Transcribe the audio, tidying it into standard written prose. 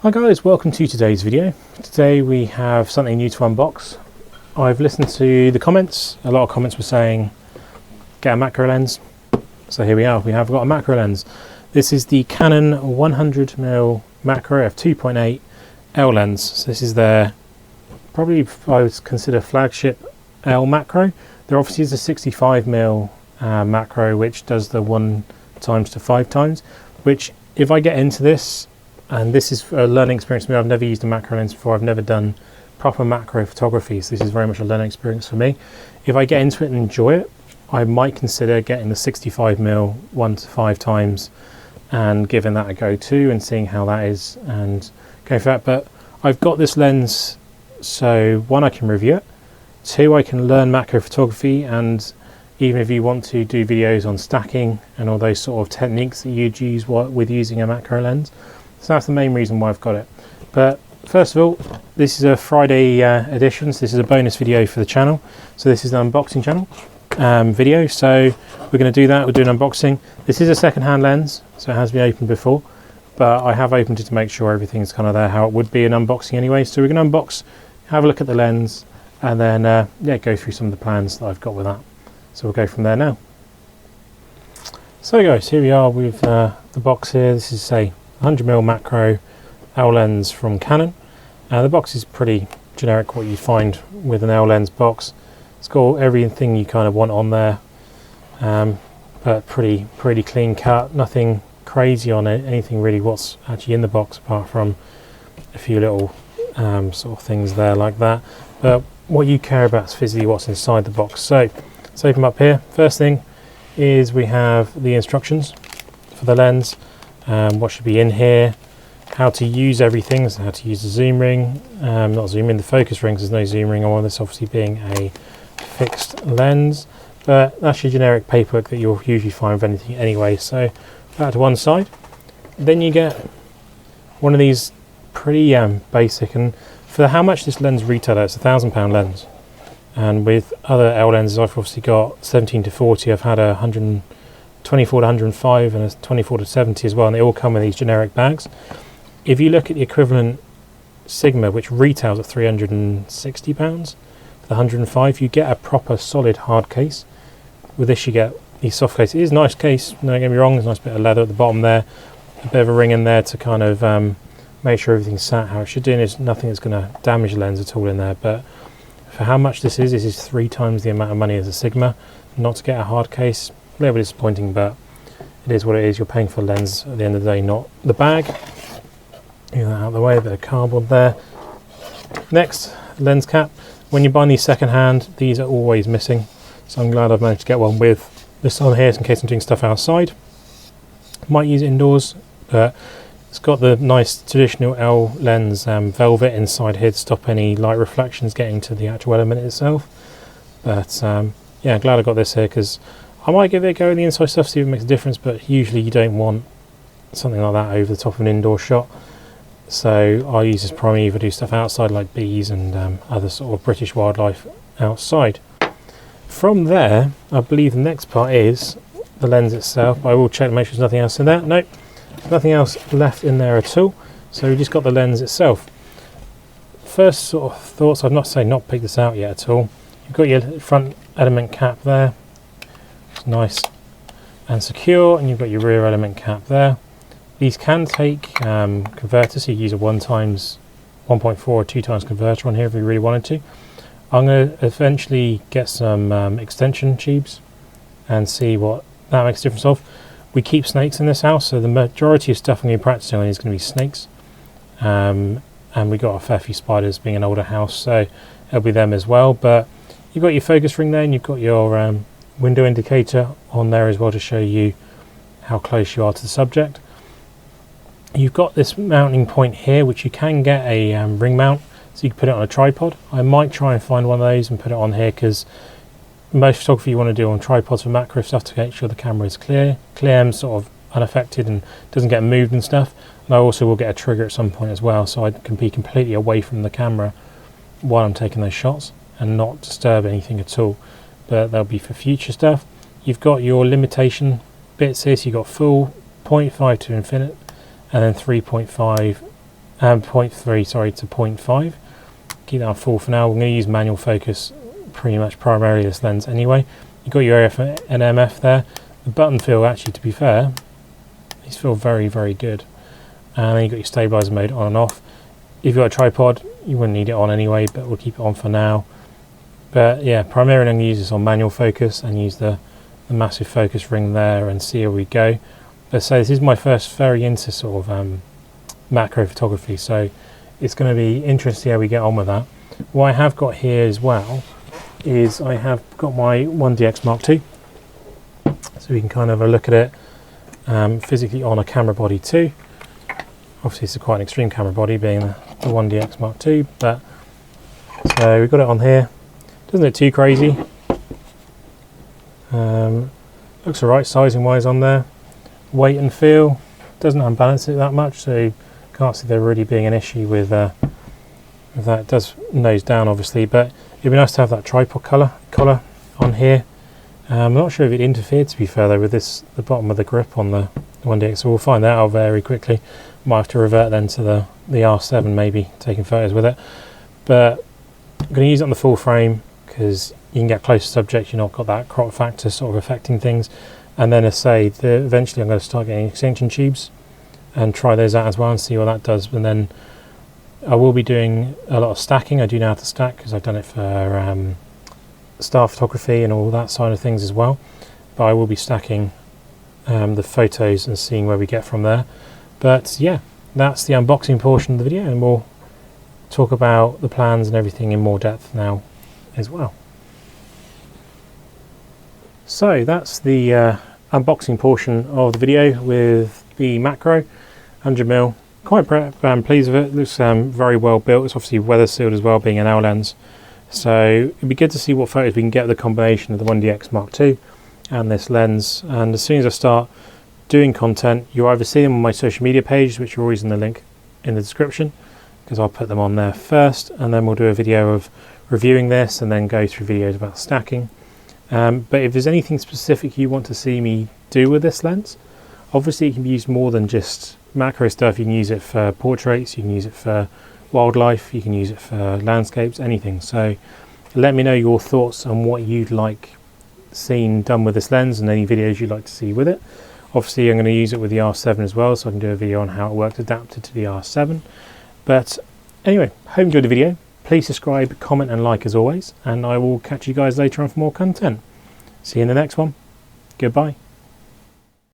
Hi guys, welcome to today's video. Today we have something new to unbox. I've listened to the comments. A lot of comments were saying get a macro lens. So here we are, we have got a macro lens. This is the Canon 100mm macro f2.8 L lens. So this is their, probably I would consider flagship L macro. There obviously is a 65mm macro which does the 1x to 5x, which if I get into this, and this is a learning experience for me. I've never used a macro lens before. I've never done proper macro photography, so this is very much a learning experience for me. If I get into it and enjoy it, I might consider getting the 65mm 1 to 5x and giving that a go too, and seeing how that is and going for that. But I've got this lens, so one, I can review it. Two, I can learn macro photography, and even if you want to do videos on stacking and all those sort of techniques that you'd use with using a macro lens. So that's the main reason why I've got it. But first of all, this is a Friday edition, so this is a bonus video for the channel. So this is an unboxing channel video, so we're going to do that. We'll do an unboxing. This is a second-hand lens, so it has been opened before, but I have opened it to make sure everything's kind of there how it would be an unboxing anyway. So we're going to unbox, have a look at the lens, and then yeah, go through some of the plans that I've got with that. So we'll go from there now. So guys, here we are with the box here. This is a 100mm macro L lens from Canon. The box is pretty generic, what you find with an L lens box. It's got everything you kind of want on there, but pretty clean cut. Nothing crazy on it, anything really what's actually in the box apart from a few little sort of things there like that. But what you care about is physically what's inside the box. So let's open up here. First thing is we have the instructions for the lens. What should be in here, how to use everything, so how to use the zoom ring, not zoom ring, the focus rings. There's no zoom ring on this, obviously being a fixed lens, but that's your generic paperwork that you'll usually find with anything anyway. So that to one side. Then you get one of these pretty basic, and for how much this lens retailer, it's £1,000 lens, and with other L lenses I've obviously got 17 to 40, I've had a 24 to 105 and a 24 to 70 as well, and they all come with these generic bags. If you look at the equivalent Sigma, which retails at £360 for the 105, you get a proper solid hard case. With this you get these soft case. It is a nice case, don't get me wrong, there's a nice bit of leather at the bottom there, a bit of a ring in there to kind of make sure everything's sat how it should do, and there's nothing that's going to damage the lens at all in there. But for how much this is 3 times the amount of money as a Sigma. Not to get a hard case, a little bit disappointing, but it is what it is. You're paying for the lens at the end of the day, not the bag. Get that out of the way, a bit of cardboard there. Next, lens cap. When you're buying these second hand, these are always missing, so I'm glad I've managed to get one with this on here in case I'm doing stuff outside. Might use it indoors, but it's got the nice traditional L lens velvet inside here to stop any light reflections getting to the actual element itself. But yeah, glad I got this here, because I might give it a go in the inside stuff, see if it makes a difference, but usually you don't want something like that over the top of an indoor shot. So I'll use this primarily if I do stuff outside, like bees and other sort of British wildlife outside. From there, I believe the next part is the lens itself. I will check to make sure there's nothing else in there. Nope, nothing else left in there at all. So we just got the lens itself. First sort of thoughts, I'd not pick this out yet at all. You've got your front element cap there. It's nice and secure, and you've got your rear element cap there. These can take converters, so you use a 1x 1.4 or 2x converter on here if you really wanted to. I'm going to eventually get some extension tubes and see what that makes a difference of. We keep snakes in this house, so the majority of stuff I'm going to be practicing on is going to be snakes, and we got a fair few spiders being an older house, so it'll be them as well. But you've got your focus ring there, and you've got your window indicator on there as well to show you how close you are to the subject. You've got this mounting point here, which you can get a ring mount, so you can put it on a tripod. I might try and find one of those and put it on here, because most photography you want to do on tripods for macro stuff to make sure the camera is clear and sort of unaffected and doesn't get moved and stuff. And I also will get a trigger at some point as well, so I can be completely away from the camera while I'm taking those shots and not disturb anything at all. But that'll be for future stuff. You've got your limitation bits here, so you've got full 0.5 to infinite, and then 3.5 0.3, sorry, to 0.5. Keep that on full for now. We're going to use manual focus pretty much primarily this lens anyway. You've got your AF and MF there. The button feel, actually, to be fair, these feel very, very good. And then you've got your stabilizer mode on and off. If you've got a tripod, you wouldn't need it on anyway, but we'll keep it on for now. But yeah, primarily I'm going to use this on manual focus and use the massive focus ring there and see how we go. But so this is my first very into sort of macro photography, so it's going to be interesting to see how we get on with that. What I have got here as well is I have got my 1DX Mark II, so we can kind of have a look at it physically on a camera body too. Obviously it's quite an extreme camera body being the 1DX Mark II, but so we've got it on here. Doesn't look too crazy. Looks alright sizing wise on there. Weight and feel doesn't unbalance it that much, so can't see there really being an issue with that. It does nose down obviously, but it'd be nice to have that tripod collar on here. I'm not sure if it interfered, to be fair though, with the bottom of the grip on the 1DX, so we'll find that out very quickly. Might have to revert then to the R7 maybe, taking photos with it. But I'm going to use it on the full frame because you can get close to subject, you've not got that crop factor sort of affecting things. And then as I say, eventually I'm going to start getting extension tubes and try those out as well and see what that does. And then I will be doing a lot of stacking. I do know how to stack because I've done it for star photography and all that side of things as well. But I will be stacking the photos and seeing where we get from there. But yeah, that's the unboxing portion of the video, and we'll talk about the plans and everything in more depth now as well. So that's the unboxing portion of the video with the macro 100mm. Quite pleased with it. It looks very well built. It's obviously weather sealed as well, being an L lens. So it'd be good to see what photos we can get with the combination of the 1DX Mark II and this lens. And as soon as I start doing content, you'll either see them on my social media page, which are always in the link in the description, because I'll put them on there first, and then we'll do a video of reviewing this and then go through videos about stacking. But if there's anything specific you want to see me do with this lens, obviously it can be used more than just macro stuff. You can use it for portraits, you can use it for wildlife, you can use it for landscapes, anything. So let me know your thoughts on what you'd like seen done with this lens and any videos you'd like to see with it. Obviously I'm going to use it with the R7 as well, so I can do a video on how it works adapted to the R7. But anyway, hope you enjoyed the video. Please subscribe, comment and like as always, and I will catch you guys later on for more content. See you in the next one. Goodbye.